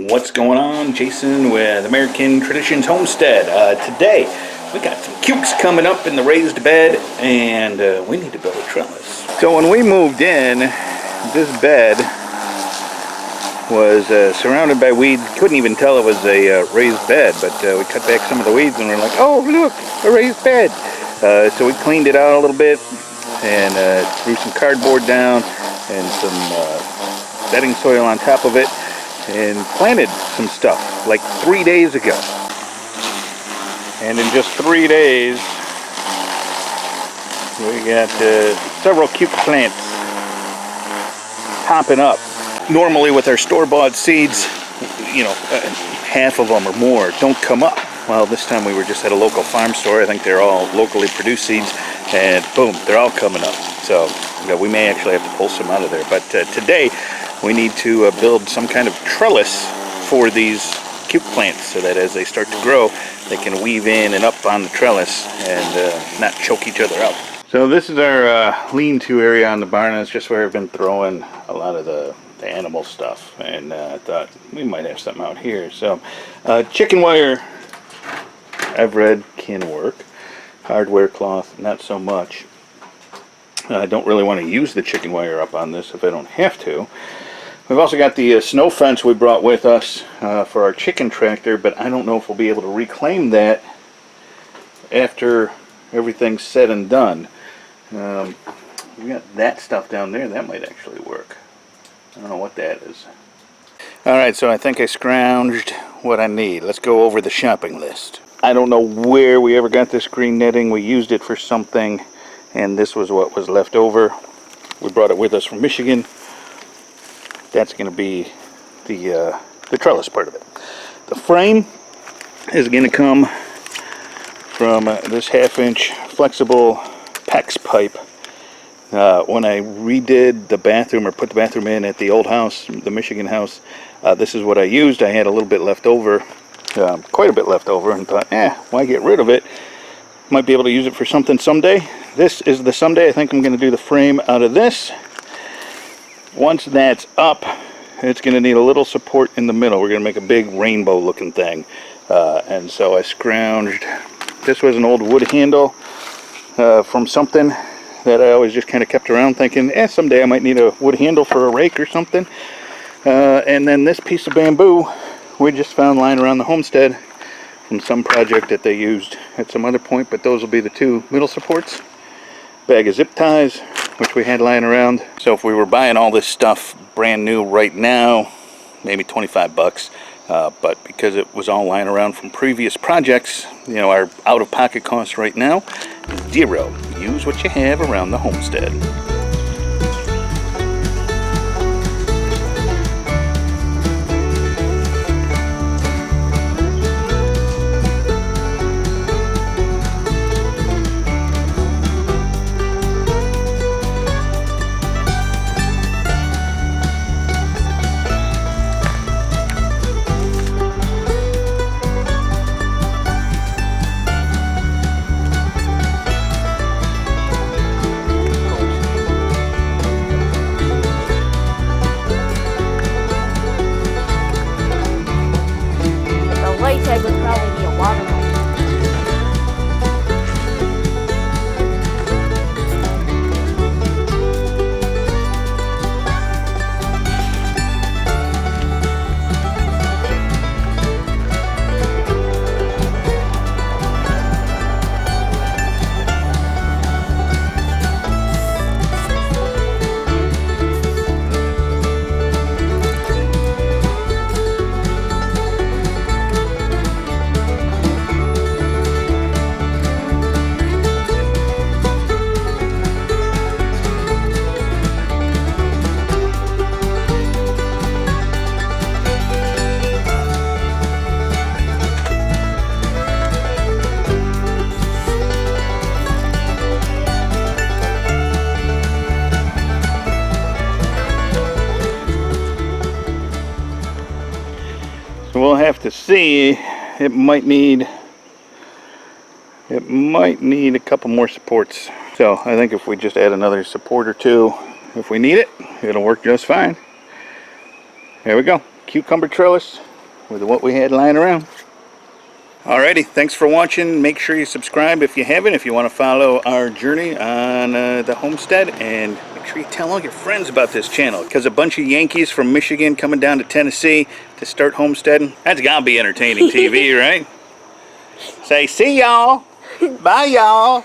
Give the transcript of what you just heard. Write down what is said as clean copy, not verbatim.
What's going on? Jason with American Traditions Homestead. Today we got some cukes coming up in the raised bed, and we need to build a trellis. So when we moved in, this bed was surrounded by weeds. Couldn't even tell it was a raised bed, but we cut back some of the weeds and we're like, oh look, a raised bed. So we cleaned it out a little bit and threw some cardboard down and some bedding soil on top of it, and planted some stuff like 3 days ago. And in just 3 days we got several cuke plants popping up. Normally with our store-bought seeds, you know, half of them or more don't come up. Well, this time we were just at a local farm store. I think they're all locally produced seeds, and boom, they're all coming up. So you know, we may actually have to pull some out of there. But today we need to build some kind of trellis for these cuke plants so that as they start to grow, they can weave in and up on the trellis and not choke each other out. So this is our lean-to area on the barn. It's just where I've been throwing a lot of the animal stuff, and I thought we might have something out here. So chicken wire, I've read, can work. Hardware cloth, not so much. I don't really want to use the chicken wire up on this if I don't have to. We've also got the snow fence we brought with us for our chicken tractor, but I don't know if we'll be able to reclaim that after everything's said and done. We got that stuff down there. That might actually work. I don't know what that is. Alright, so I think I scrounged what I need. Let's go over the shopping list. I don't know where we ever got this green netting. We used it for something, and this was what was left over. We brought it with us from Michigan. That's going to be the trellis part of it. The frame is going to come from this 1/2-inch flexible PEX pipe. When I redid the bathroom, or put the bathroom in at the old house, the Michigan house, this is what I used. I had a little bit left over, quite a bit left over, and thought, why get rid of it? Might be able to use it for something someday. This is the someday. I think I'm going to do the frame out of this. Once that's up, it's going to need a little support in the middle. We're going to make a big rainbow looking thing. And so I scrounged. This was an old wood handle from something that I always just kind of kept around, thinking, someday I might need a wood handle for a rake or something. And then this piece of bamboo we just found lying around the homestead from some project that they used at some other point, but those will be the two middle supports. Bag of zip ties, which we had lying around. So if we were buying all this stuff brand new right now, maybe 25 bucks. But because it was all lying around from previous projects, you know, our out-of-pocket cost right now is $0. Use what you have around the homestead. Would probably be a watermelon. So we'll have to see. It might need a couple more supports. So I think if we just add another support or two, if we need it, it'll work just fine. There we go. Cucumber trellis with what we had lying around. Alrighty, thanks for watching. Make sure you subscribe if you haven't, if you want to follow our journey on the homestead, and make sure you tell all your friends about this channel, because a bunch of Yankees from Michigan coming down to Tennessee to start homesteading, that's gotta be entertaining TV, right? Say, see y'all. Bye, y'all.